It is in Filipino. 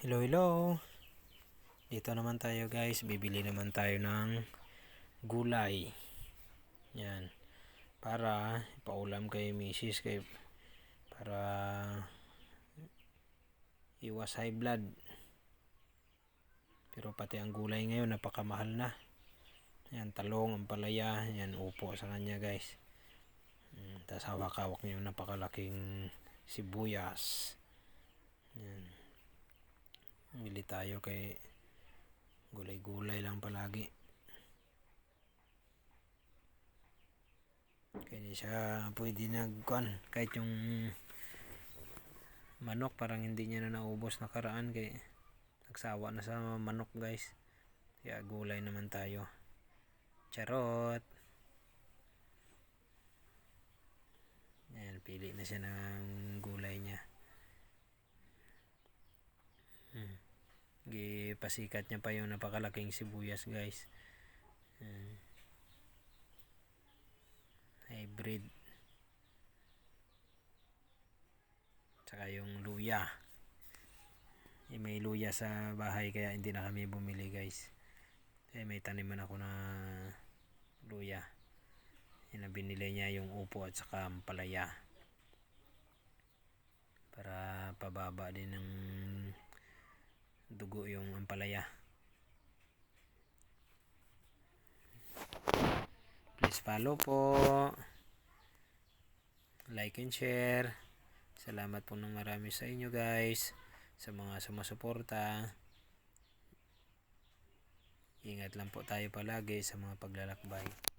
Hello, hello. Dito naman tayo guys. Bibili naman tayo ng gulay. Yan. Para ipaulam kay misis para iwas high blood. Pero pati ang gulay ngayon napakamahal na. Yan, talong, ampalaya. Yan, upo sa kanya guys. Tapos hawak-hawak niyo napakalaking sibuyas. Yan. Bili tayo kay gulay-gulay lang palagi. Kaya hindi siya pwede nagkuhan. Kahit yung manok parang hindi niya na naubos nakaraan kay nagsawa na sa manok guys. Kaya gulay naman tayo. Charot. Ayan, pili na siya ng gulay niya. Pasikat niya pa yung napakalaking sibuyas guys. Hybrid. Tsaka yung luya. May luya sa bahay kaya hindi na kami bumili guys. May taniman ako na luya. Yan ang binili niya, yung upo at saka ampalaya. Para pababa din ng dugo yung ampalaya. Please follow po. Like and share. Salamat po ng marami sa inyo guys. Sa mga sumusuporta. Ingat lang po tayo palagi sa mga paglalakbay.